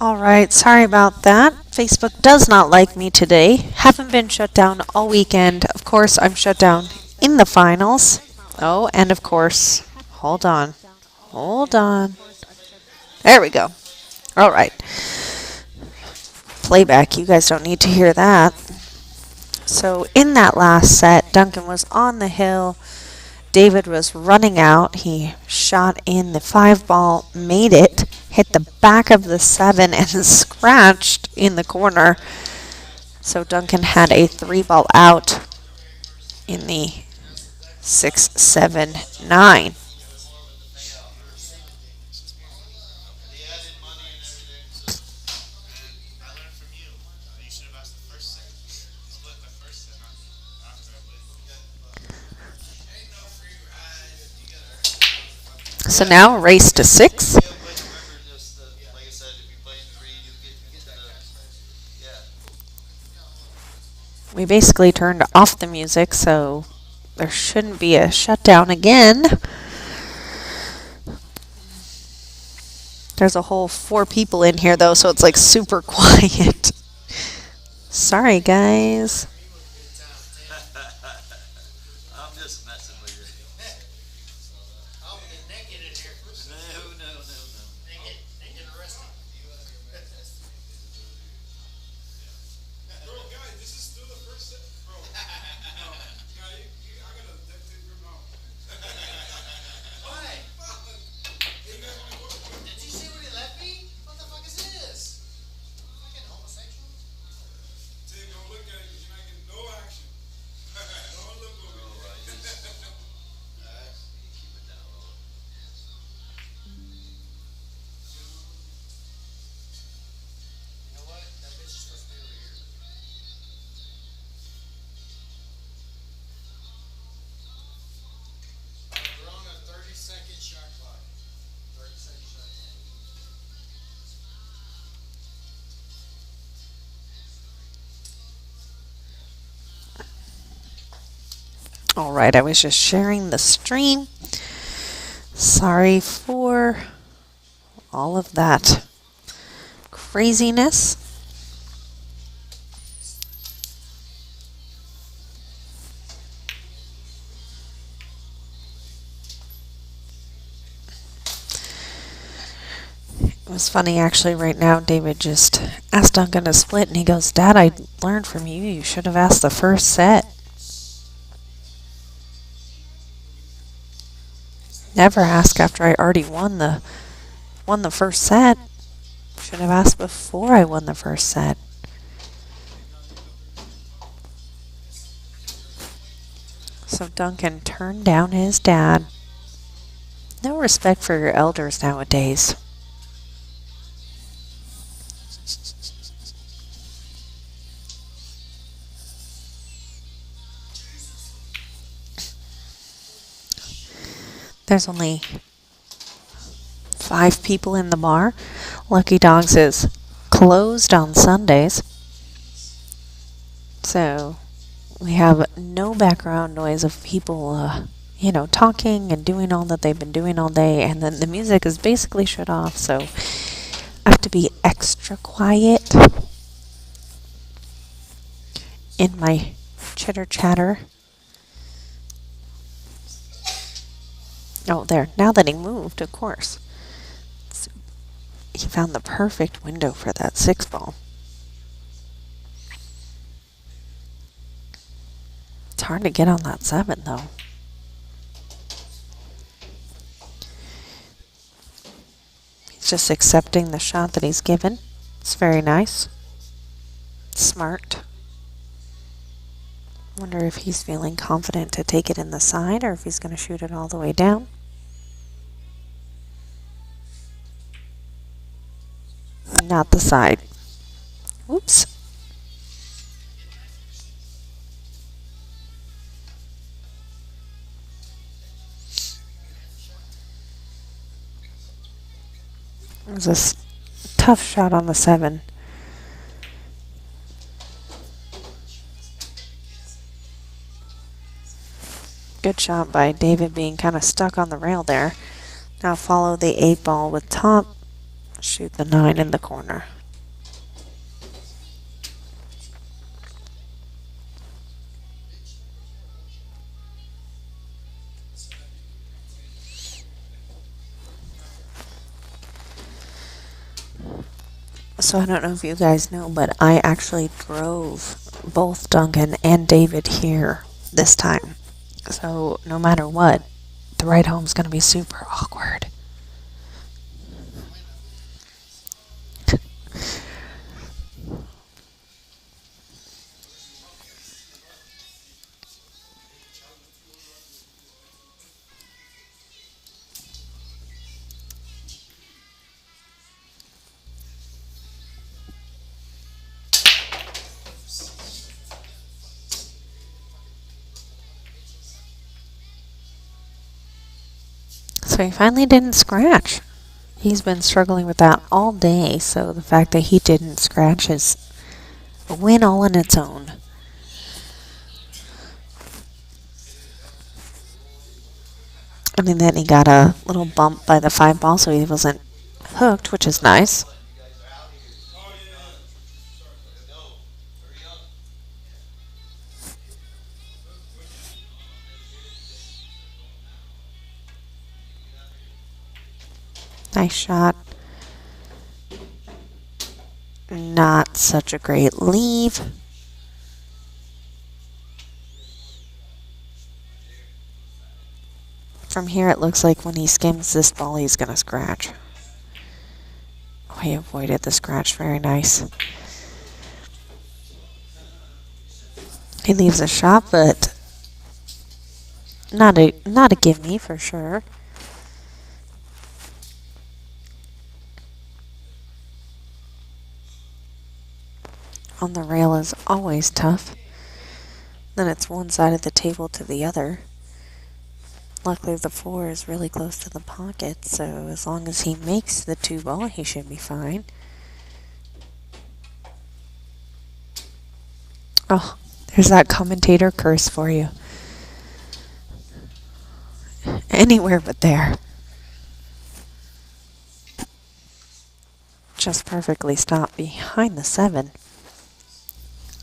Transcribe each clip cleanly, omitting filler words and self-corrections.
All right, sorry about that. Facebook does not like me today. Haven't been shut down all weekend. Of course, I'm shut down in the finals. Oh, and of course, hold on. Hold on. There we go. All right. Playback, you guys don't need to hear that. So, in that last set, Duncan was on the hill. David was running out. He shot in the 5 ball, made it, hit the back of the 7, and scratched in the corner. So Duncan had a 3 ball out in the 6-7-9. So now race to 6. We basically turned off the music, so there shouldn't be a shutdown again. There's a whole 4 people in here, though, so it's like super quiet. Sorry, guys. All right, I was just sharing the stream. Sorry for all of that craziness. It was funny actually right now. David just asked Duncan to split, and he goes, "Dad, I learned from you. You should have asked the first set." Never ask after I already won the first set. Should have asked before I won the first set. So Duncan turned down his dad. No respect for your elders nowadays. There's only 5 people in the bar. Lucky Dogs is closed on Sundays. So we have no background noise of people, talking and doing all that they've been doing all day. And then the music is basically shut off. So I have to be extra quiet in my chitter chatter. Oh, there. Now that he moved, of course. He found the perfect window for that 6 ball. It's hard to get on that 7, though. He's just accepting the shot that he's given. It's very nice. Smart. Wonder if he's feeling confident to take it in the side or if he's going to shoot it all the way down. Not the side. Oops. It was a tough shot on the 7. Good shot by David being kind of stuck on the rail there. Now follow the 8 ball with top Shoot the 9 in the corner. So I don't know if you guys know, but I actually drove both Duncan and David here this time. So no matter what, the ride home's going to be super awkward. So he finally didn't scratch. He's been struggling with that all day, so the fact that he didn't scratch is a win all on its own. I mean, then he got a little bump by the 5 ball, so he wasn't hooked, which is nice. Nice shot. Not such a great leave. From here, it looks like when he skims this ball, he's going to scratch. Oh, he avoided the scratch. Very nice. He leaves a shot, but not a gimme for sure. On the rail is always tough. Then it's one side of the table to the other. Luckily, the 4 is really close to the pocket, so as long as he makes the 2 ball, he should be fine. Oh, there's that commentator curse for you. Anywhere but there. Just perfectly stopped behind the 7.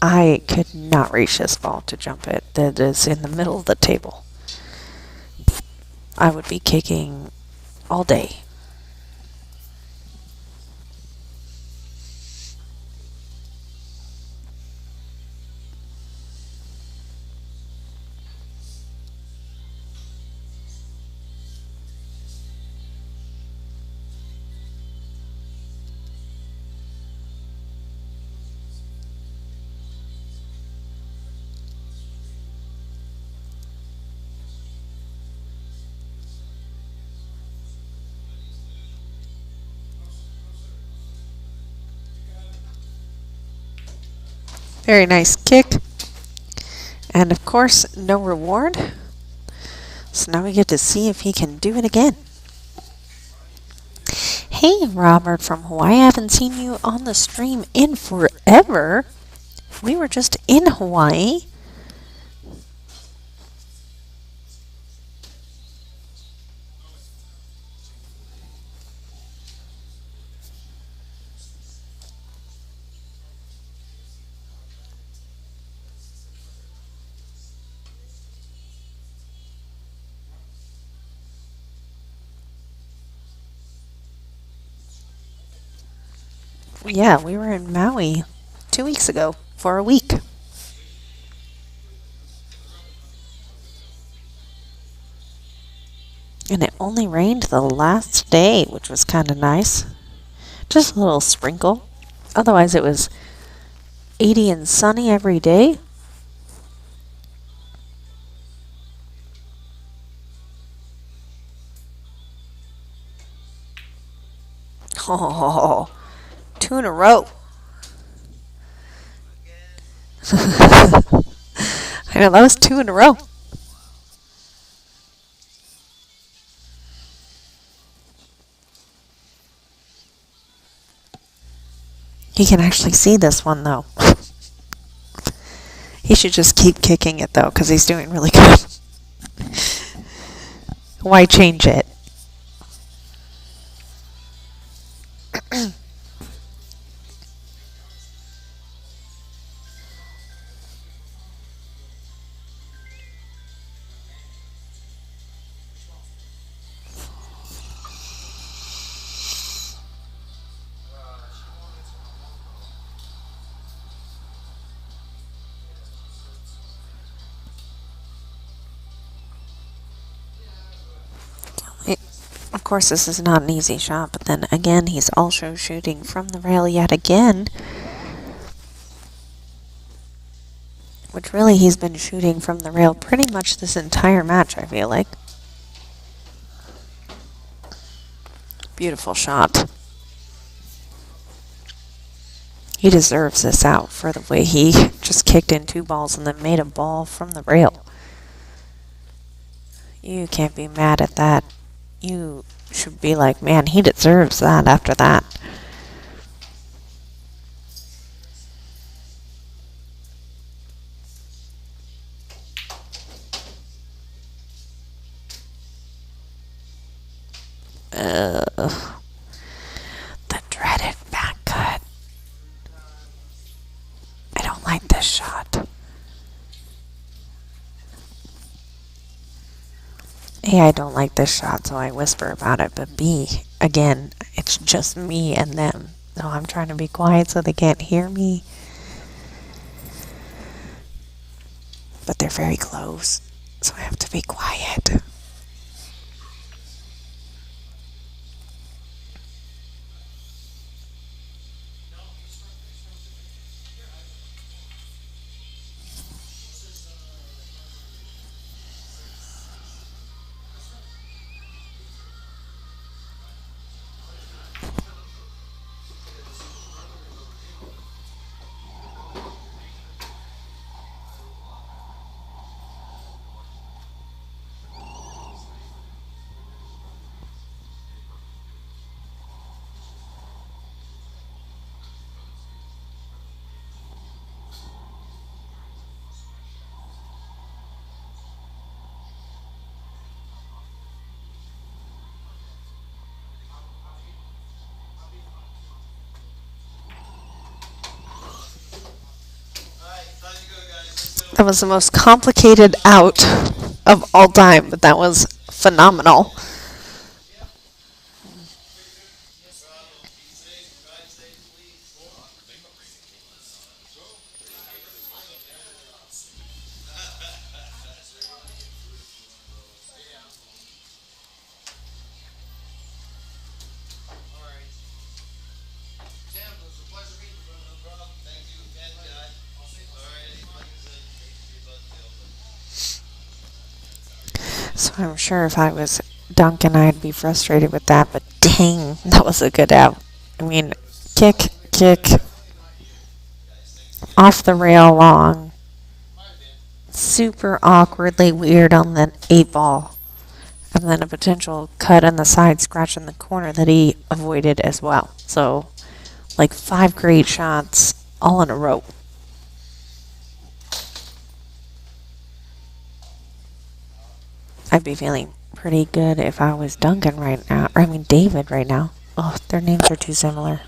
I could not reach this ball to jump it. That is in the middle of the table. I would be kicking all day. Very nice kick. And of course, no reward. So now we get to see if he can do it again. Hey, Robert from Hawaii. I haven't seen you on the stream in forever. We were just in Hawaii. Yeah, we were in Maui 2 weeks ago for a week. And it only rained the last day, which was kind of nice. Just a little sprinkle. Otherwise, it was 80 and sunny every day. Oh, 2 in a row. I know, that was 2 in a row. He can actually see this one, though. He should just keep kicking it, though, because he's doing really good. Why change it? Of course, this is not an easy shot, but then again, he's also shooting from the rail yet again, which really he's been shooting from the rail pretty much this entire match, I feel like. Beautiful shot. He deserves this out for the way he just kicked in 2 balls and then made a ball from the rail. You can't be mad at that. You should be like, man, he deserves that after that. The dreaded back cut. I don't like this shot. A, I don't like this shot, so I whisper about it, but B, again, it's just me and them. So I'm trying to be quiet so they can't hear me. But they're very close, so I have to be quiet. That was the most complicated out of all time, but that was phenomenal. So I'm sure if I was Duncan, I'd be frustrated with that, but dang, that was a good out. I mean, kick, off the rail long, super awkwardly weird on the 8 ball, and then a potential cut on the side scratch in the corner that he avoided as well. So, like 5 great shots all in a row. I'd be feeling pretty good if I was Duncan right now, or I mean David right now. Oh, their names are too similar.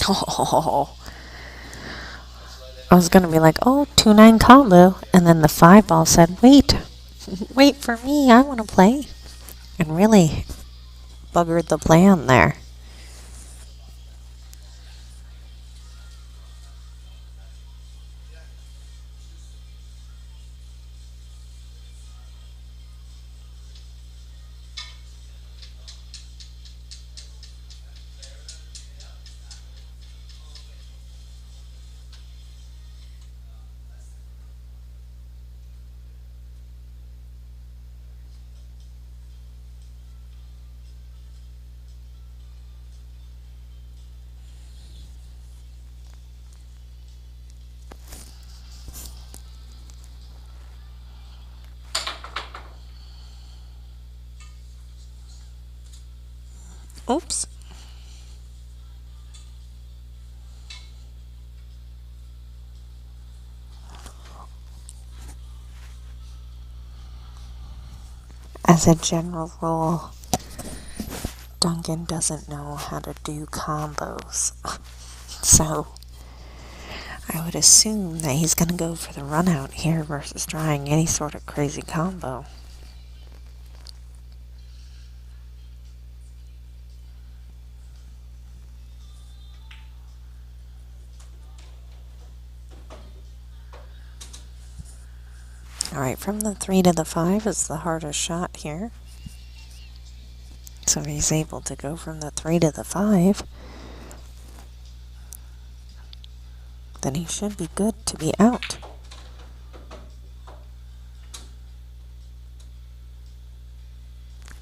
Oh, I was gonna be like, oh, 2-9 combo, and then the 5 ball said, wait, wait for me, I want to play, and really buggered the plan there. Oops. As a general rule, Duncan doesn't know how to do combos. So I would assume that he's going to go for the run out here versus trying any sort of crazy combo. Alright, from the 3 to the 5 is the hardest shot here. So he's able to go from the 3 to the 5. Then he should be good to be out.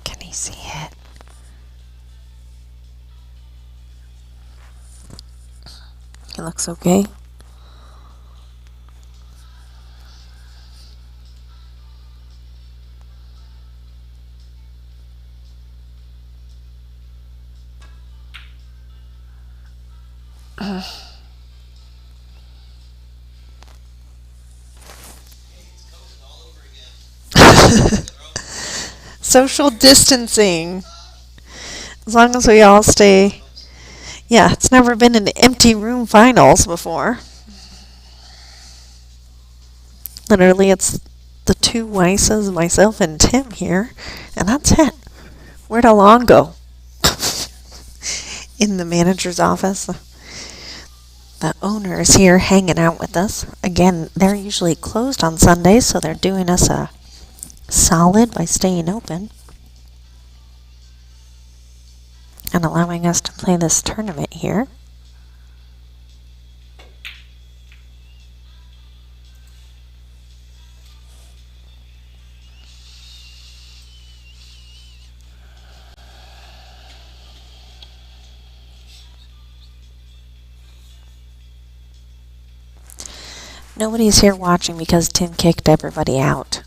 Can he see it? He looks okay. Social distancing. As long as we all stay. Yeah, it's never been an empty room finals before. Literally, it's the two Weisses, myself, and Tim here, and that's it. Where'd Alon go? In the manager's office. The owner is here hanging out with us. Again, they're usually closed on Sundays, so they're doing us a solid by staying open and allowing us to play this tournament here. Nobody's here watching because Tim kicked everybody out.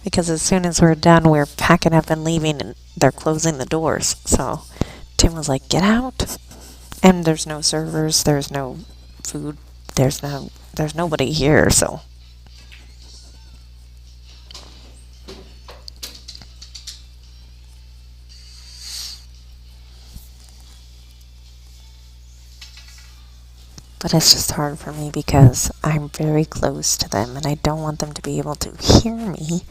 Because as soon as we're done, we're packing up and leaving, and they're closing the doors. So Tim was like, "Get out!" And there's no servers, there's no food, there's nobody here. So but it's just hard for me because I'm very close to them and I don't want them to be able to hear me.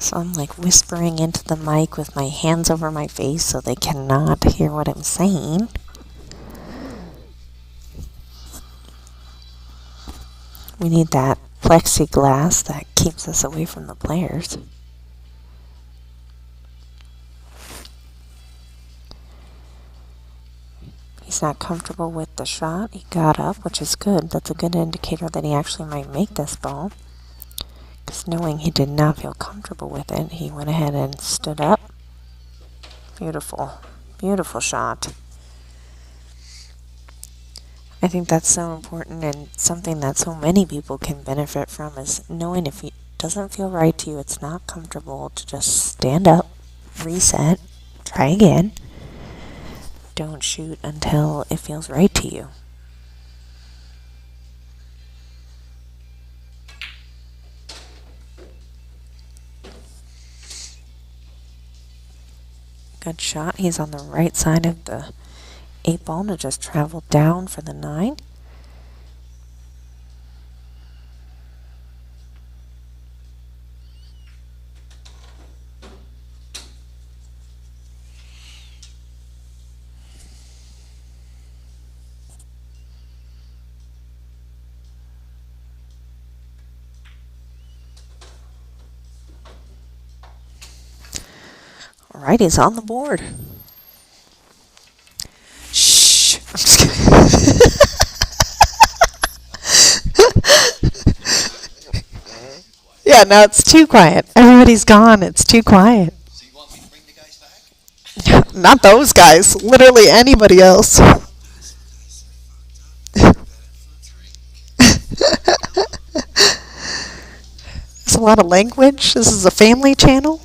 So I'm like whispering into the mic with my hands over my face so they cannot hear what I'm saying. We need that plexiglass that keeps us away from the players. He's not comfortable with the shot. He got up, which is good. That's a good indicator that he actually might make this ball. Because knowing he did not feel comfortable with it, he went ahead and stood up. Beautiful, beautiful shot. I think that's so important and something that so many people can benefit from is knowing if it doesn't feel right to you, it's not comfortable, to just stand up, reset, try again. Don't shoot until it feels right to you. Good shot. He's on the right side of the 8 ball to just travel down for the 9. All right, he's on the board. Shh. I'm just kidding. Yeah, no, it's too quiet. Everybody's gone. It's too quiet. So you want me to bring the guys back? Not those guys. Literally anybody else. There's a lot of language. This is a family channel.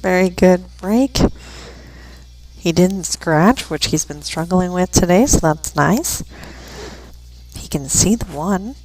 Very good break. He didn't scratch, which he's been struggling with today, so that's nice. He can see the one.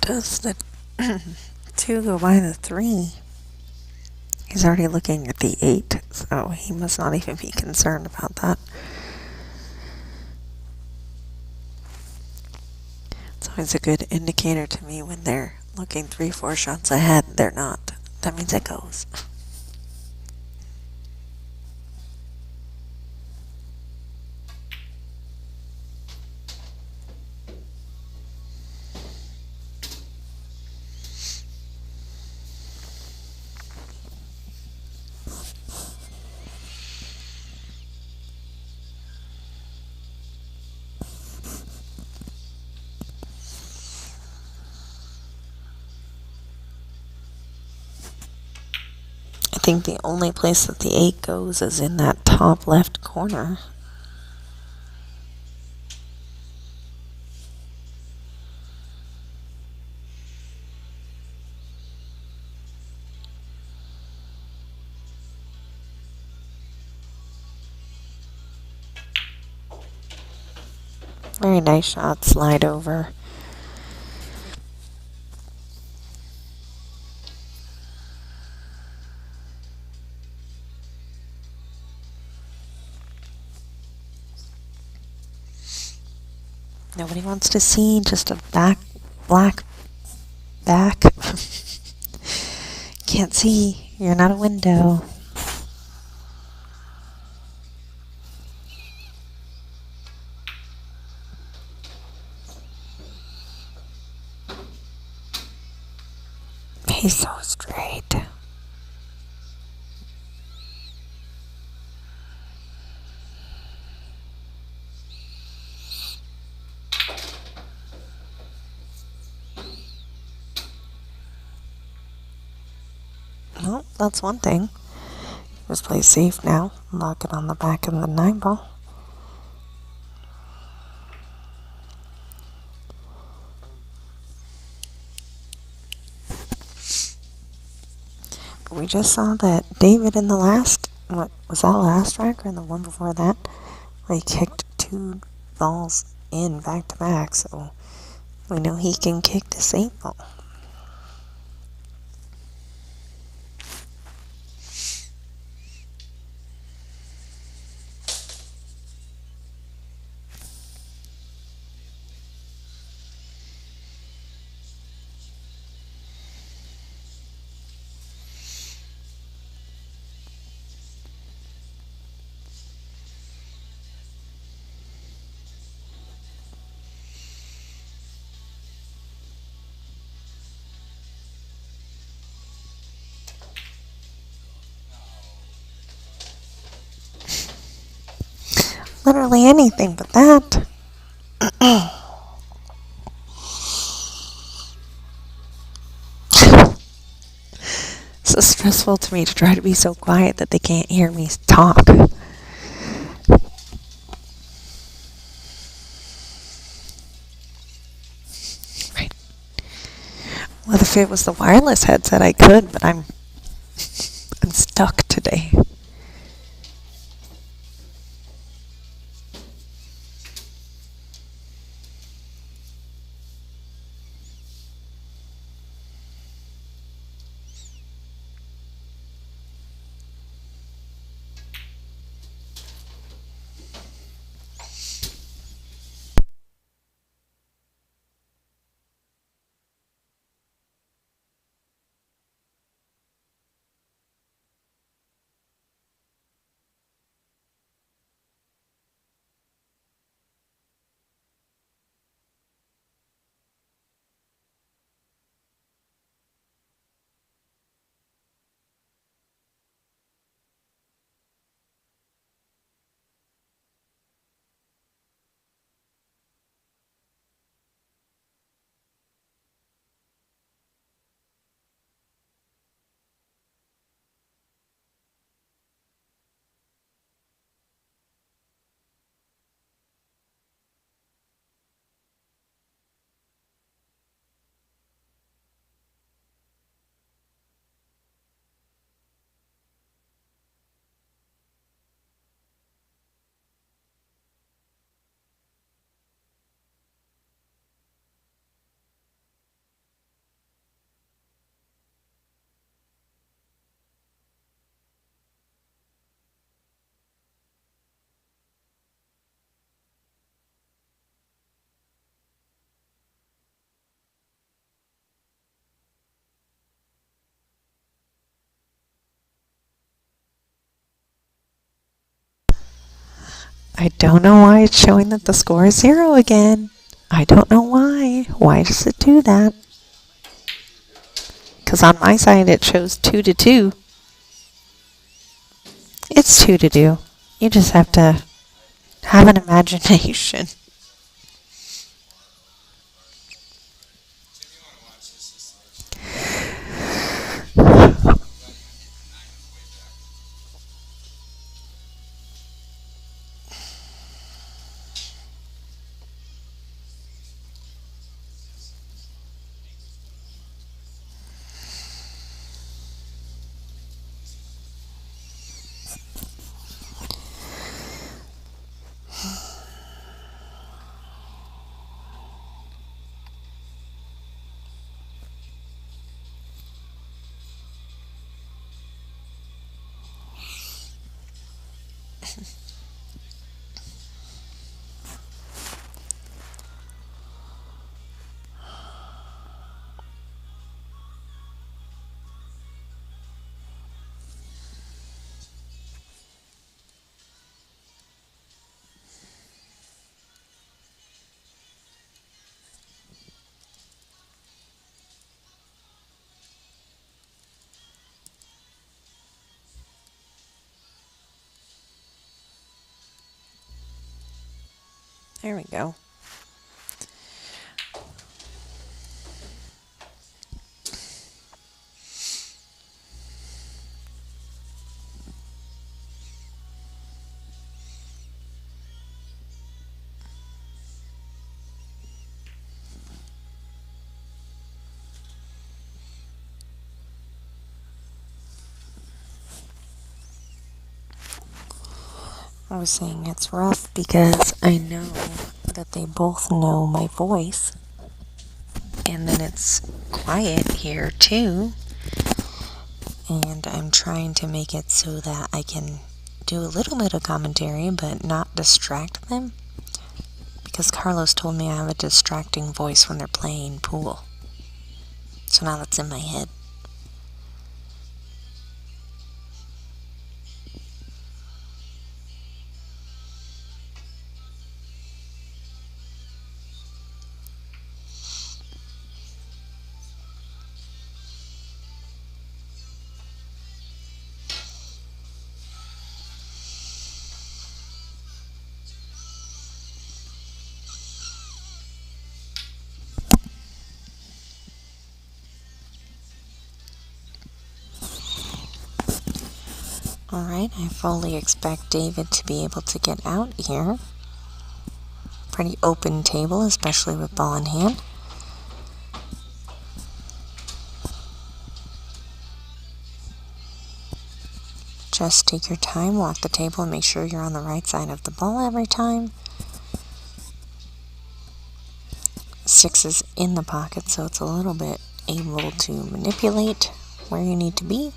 Does the 2 go by the 3? He's already looking at the 8, so he must not even be concerned about that. It's always a good indicator to me when they're looking 3, 4 shots ahead. They're not. That means it goes. I think the only place that the 8 goes is in that top left corner. Very nice shot, slide over. Nobody wants to see just a black back. Can't see. You're not a window. He's so straight. Well, that's one thing. Just play safe now. Lock it on the back of the 9 ball. But we just saw that David in the last, what was that last track or in the one before that, where he kicked 2 balls in back to back. So we know he can kick this 8 ball. Literally anything but that. So stressful to me to try to be so quiet that they can't hear me talk. Right. Well, if it was the wireless headset, I could, but I'm stuck today. I don't know why it's showing that the score is 0 again. I don't know why. Why does it do that? Because on my side it shows 2-2. It's 2-2. You just have to have an imagination. There we go. I was saying it's rough because I know that they both know my voice. And then it's quiet here too. And I'm trying to make it so that I can do a little bit of commentary but not distract them. Because Carlos told me I have a distracting voice when they're playing pool. So now that's in my head. Alright, I fully expect David to be able to get out here. Pretty open table, especially with ball in hand. Just take your time, walk the table, and make sure you're on the right side of the ball every time. 6 is in the pocket, so it's a little bit able to manipulate where you need to be.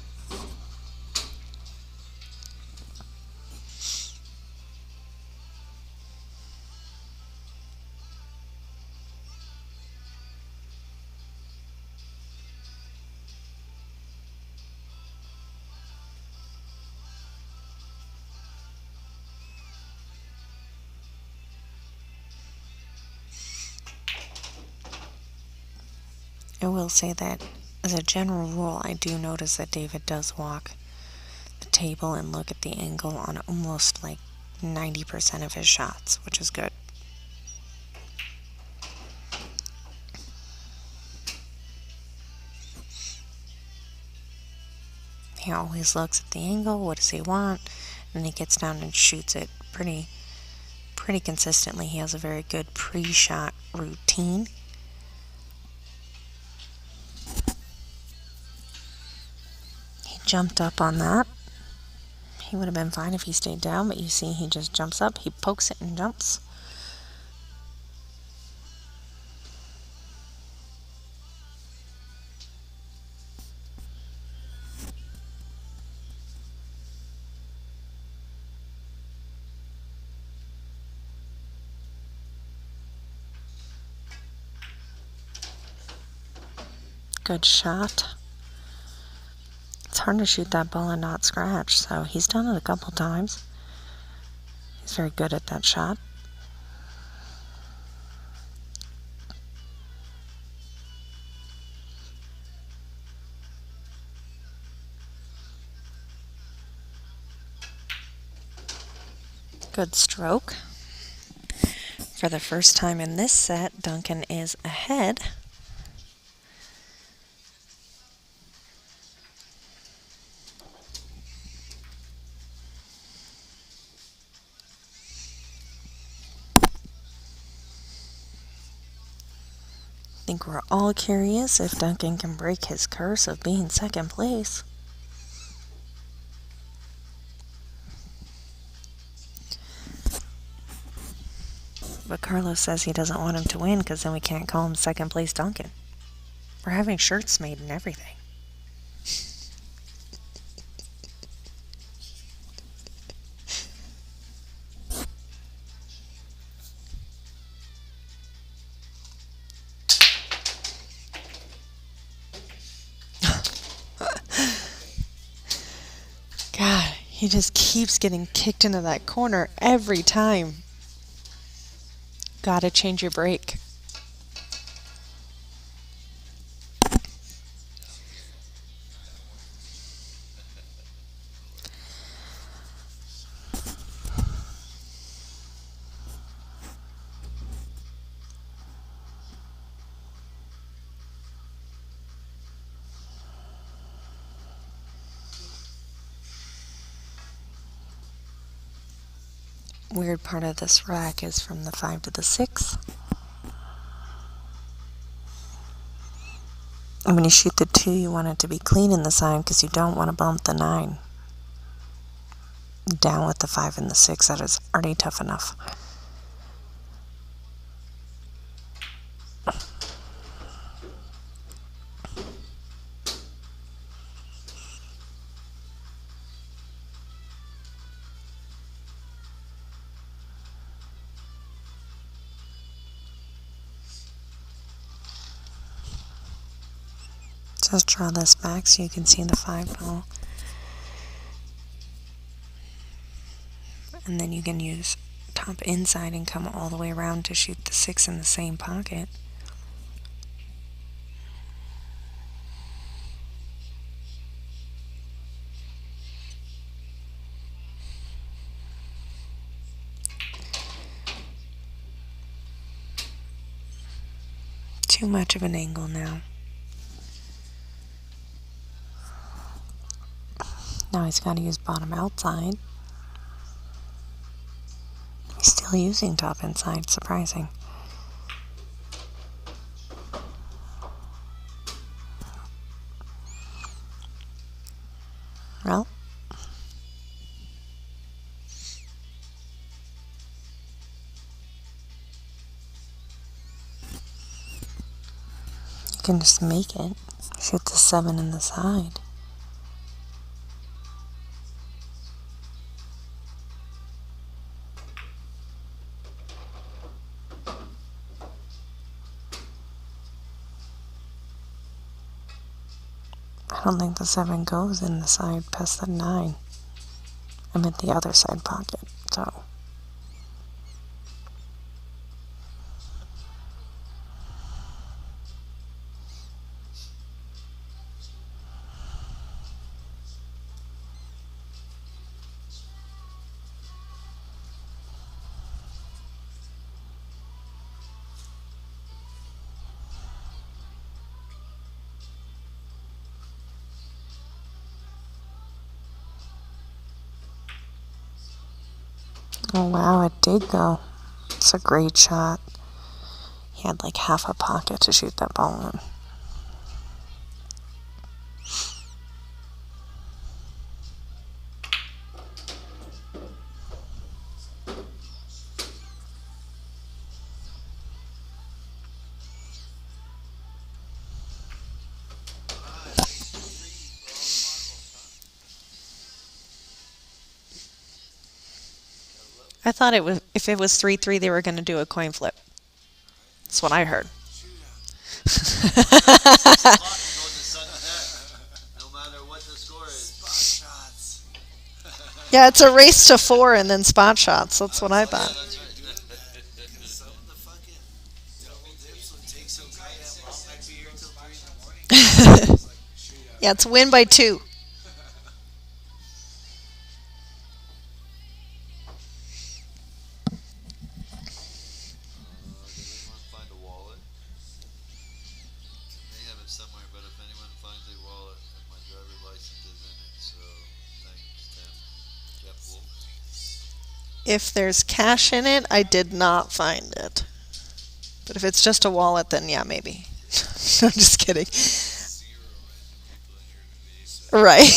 I will say that as a general rule, I do notice that David does walk the table and look at the angle on almost like 90% of his shots, which is good. He always looks at the angle, what does he want, and he gets down and shoots it pretty consistently. He has a very good pre-shot routine. He jumped up on that. He would have been fine if he stayed down, but you see he just jumps up, he pokes it and jumps. Good shot. It's hard to shoot that ball and not scratch, so he's done it a couple times. He's very good at that shot. Good stroke. For the first time in this set, Duncan is ahead. I think we're all curious if Duncan can break his curse of being second place. But Carlos says he doesn't want him to win because then we can't call him second place Duncan. We're having shirts made and everything. God, he just keeps getting kicked into that corner every time. Gotta change your brake. Weird part of this rack is from the 5 to the 6. And when you shoot the 2, you want it to be clean in the side because you don't want to bump the 9. Down with the 5 and the 6, that is already tough enough. Just draw this back so you can see the 5 ball. And then you can use top inside and come all the way around to shoot the 6 in the same pocket. Too much of an angle now. Now he's got to use bottom outside. He's still using top inside, surprising. Well, you can just make it. Shoot the 7 in the side. I don't think the 7 goes in the side past the 9. I'm at the other side pocket, so. Oh wow, it did go. It's a great shot. He had like half a pocket to shoot that ball in. I thought it was if it was 3-3 they were going to do a coin flip. That's what I heard. No matter what the score is. Spot shots. Yeah, it's a race to four and then spot shots. That's what I Oh yeah, thought. that's right. Doing that because some of the fucking double dips would take so goddamn long. I'd be here till 3 in the morning. Yeah, it's win by two. Did anyone find a wallet? I may have it somewhere, but if anyone finds a wallet, and my driver's license is in it, so thanks, Tim. Jeff Wolf. If there's cash in it, I did not find it. But if it's just a wallet, then yeah, maybe. I'm just kidding. Right. If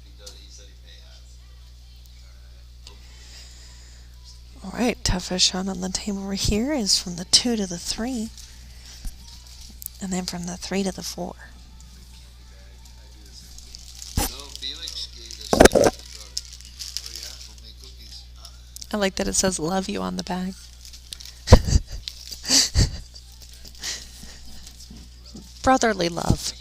he does, he said he may have. Hopefully. All right, toughest shot on the table over here is from the 2 to the 3, and then from the 3 to the 4. No, Felix gave us Tim. He brought it. Homemade cookies. I like that it says love you on the bag. Brotherly love.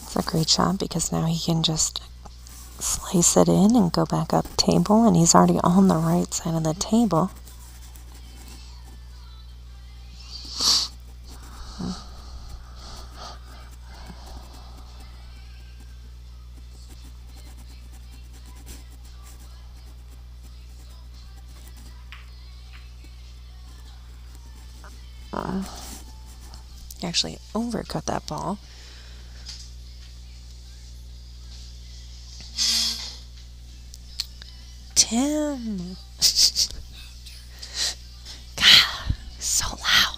It's a great shot because now he can just slice it in and go back up table, and he's already on the right side of the table. Actually overcut that ball. Tim. God, so loud.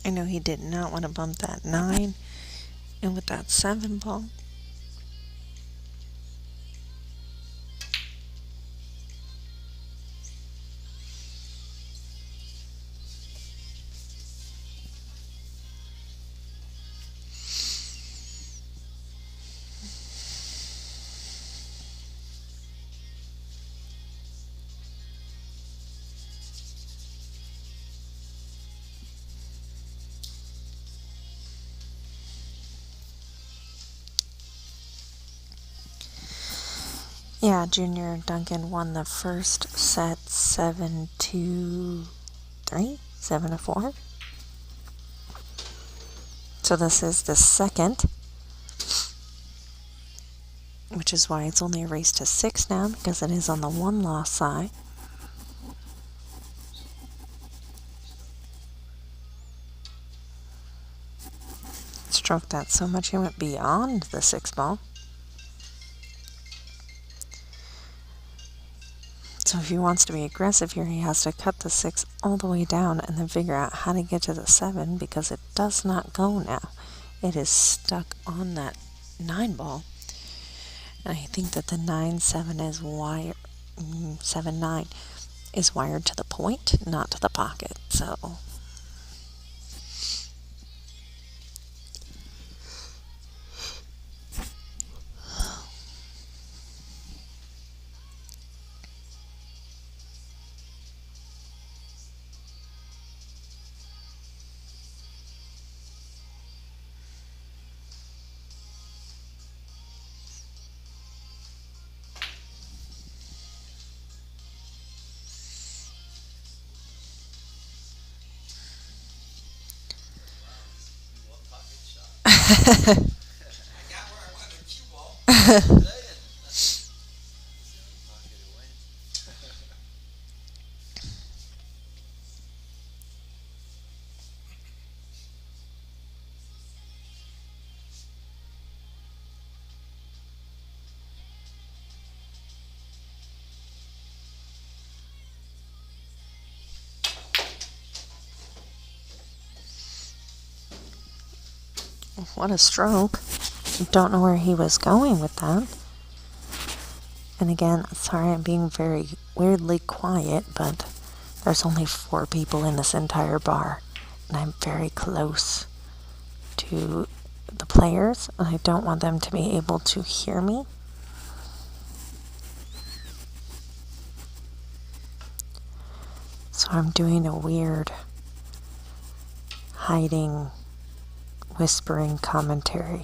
I know he did not want to bump that 9, and with that 7 ball. Yeah, Junior Duncan won the first set 7-3, 7-4. So this is the second, which is why it's only a race to 6 now, because it is on the 1-loss side. Stroked that so much he went beyond the 6 ball. So if he wants to be aggressive here, he has to cut the 6 all the way down and then figure out how to get to the 7, because it does not go now. It is stuck on that 9 ball. And I think that the 9-7 is wired, 7-9 is wired to the point, not to the pocket. So saying. It's the only pocket to win. What a stroke. Don't know where he was going with that. And again, sorry I'm being very weirdly quiet, but there's only 4 people in this entire bar. And I'm very close to the players, and I don't want them to be able to hear me. So I'm doing a weird hiding, whispering commentary.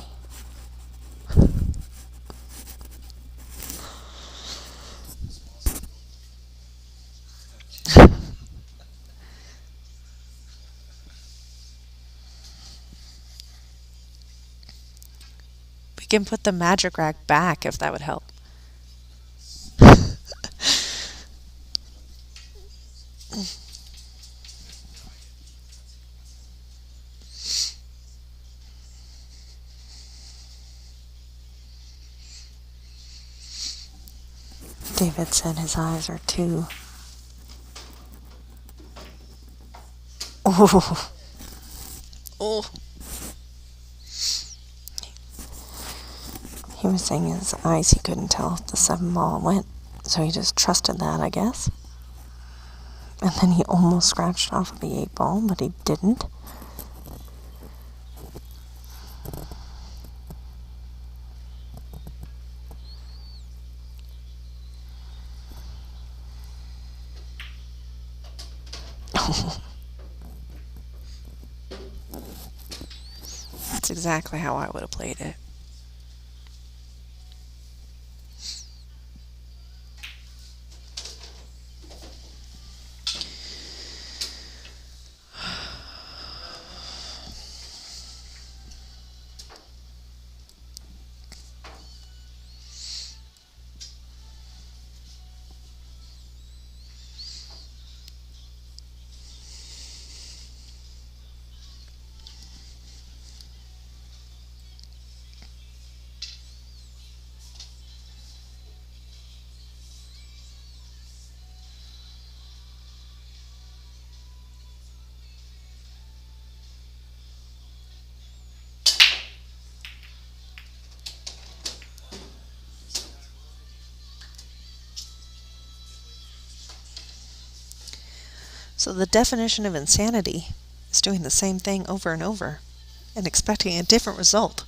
We can put the magic rack back if that would help. David said his eyes are too. Oh, oh. He was saying his eyes, he couldn't tell if the 7 ball went, so he just trusted that, I guess. And then he almost scratched off of the 8 ball, but he didn't. That's exactly how I would have played it. So the definition of insanity is doing the same thing over and over and expecting a different result.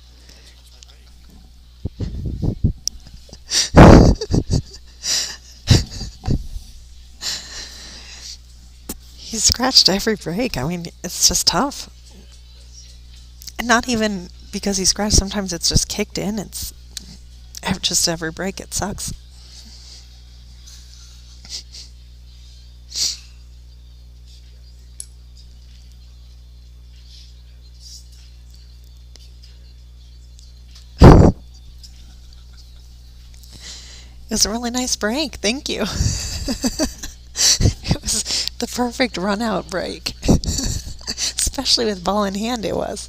He's scratched every break. I mean, it's just tough. And not even because he scratched, sometimes it's just kicked in. It's just every break, it sucks. It was a really nice break. Thank you. It was the perfect run out break. Especially with ball in hand, it was.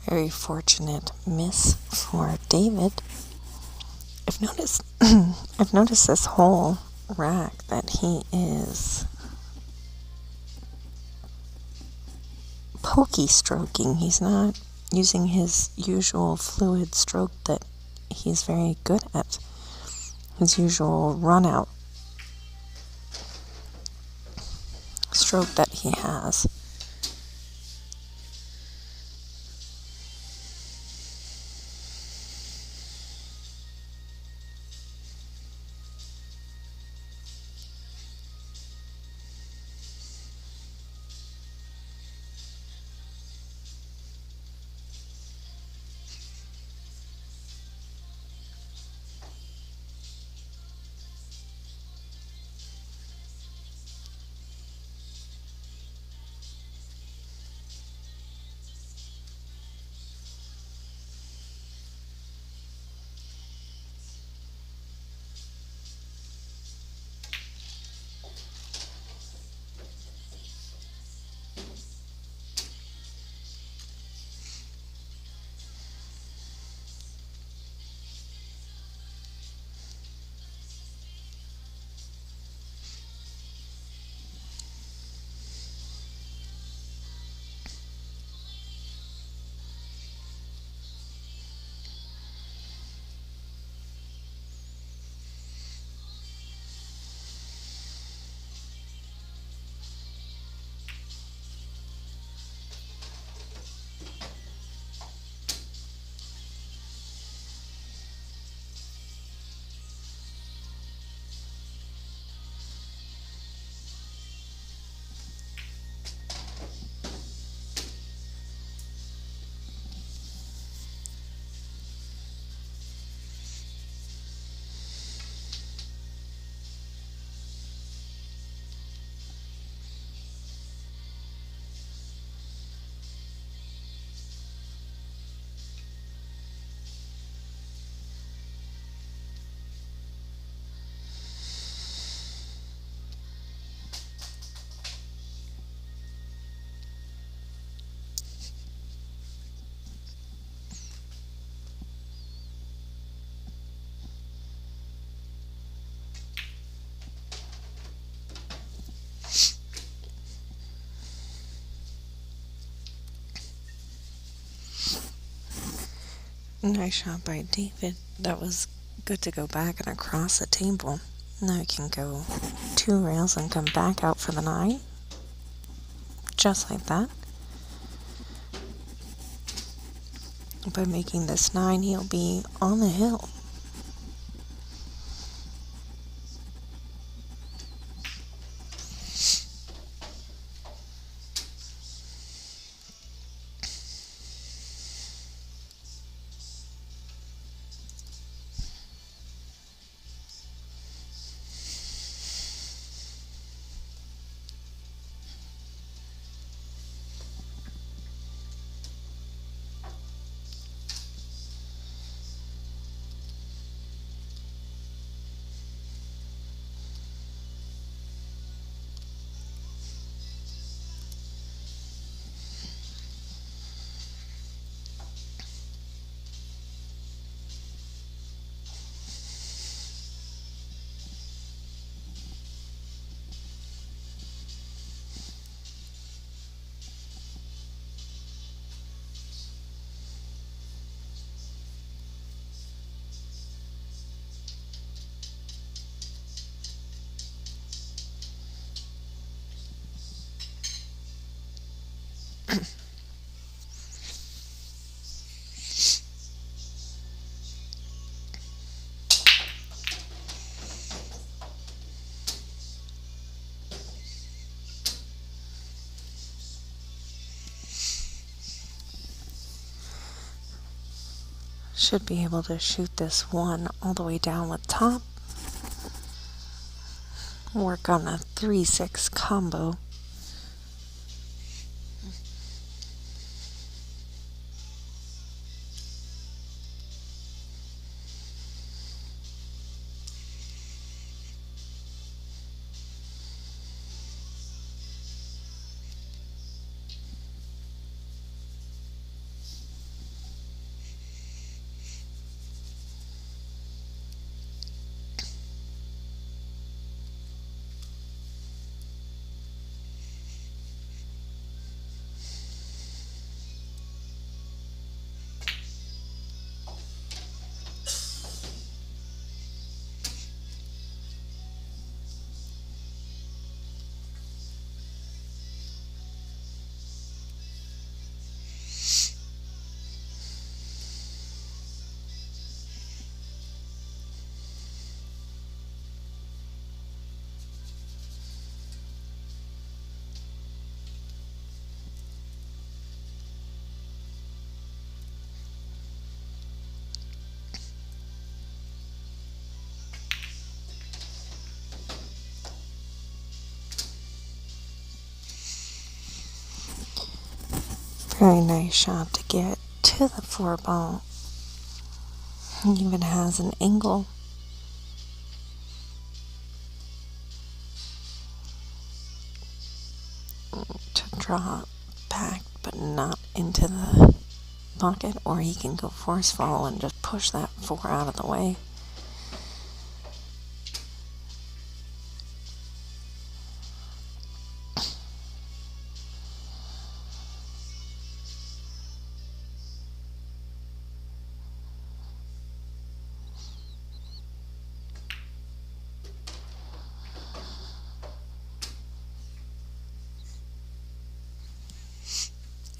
Very fortunate miss for David. I've noticed this whole rack that he is pokey stroking. He's not using his usual fluid stroke that he's very good at. His usual run out stroke that he has. Nice shot by David. That was good to go back and across the table. Now you can go 2 rails and come back out for the 9. Just like that. By making this 9, he'll be on the hill. Should be able to shoot this 1 all the way down with top. Work on a 3-6 combo. Very nice shot to get to the 4 ball. He even has an angle. To draw back, but not into the pocket, or he can go forceful and just push that 4 out of the way.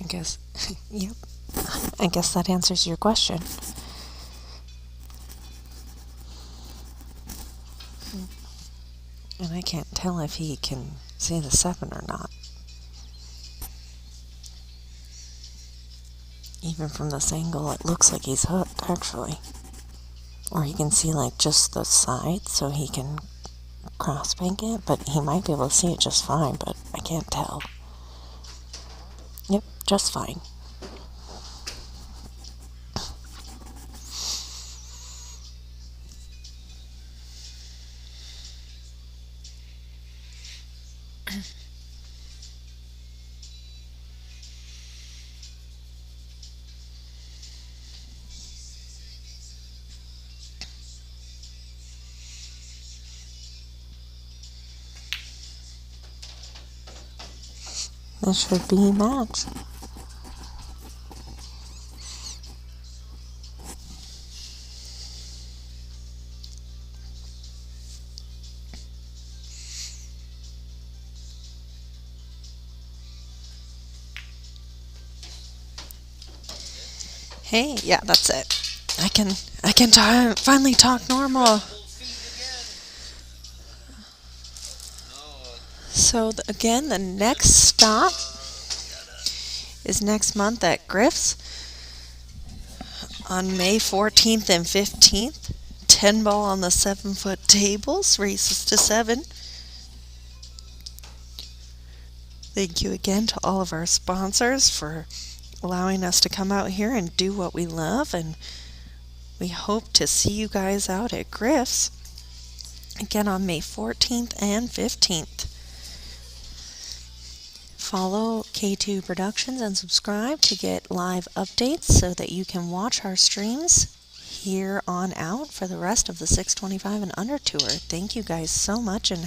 I guess, yep. I guess that answers your question. And I can't tell if he can see the 7 or not. Even from this angle, it looks like he's hooked, actually. Or he can see like just the side, so he can cross bank it, but he might be able to see it just fine, but I can't tell. Yep, just fine. This should be a match. Hey, yeah, that's it. I can finally talk normal. So again, the next stop is next month at Griff's on May 14th and 15th. 10 ball on the 7-foot tables, races to 7. Thank you again to all of our sponsors for allowing us to come out here and do what we love, and we hope to see you guys out at Griff's again on May 14th and 15th. Follow K2 Productionz and subscribe to get live updates so that you can watch our streams here on out for the rest of the 625 and under tour. Thank you guys so much, and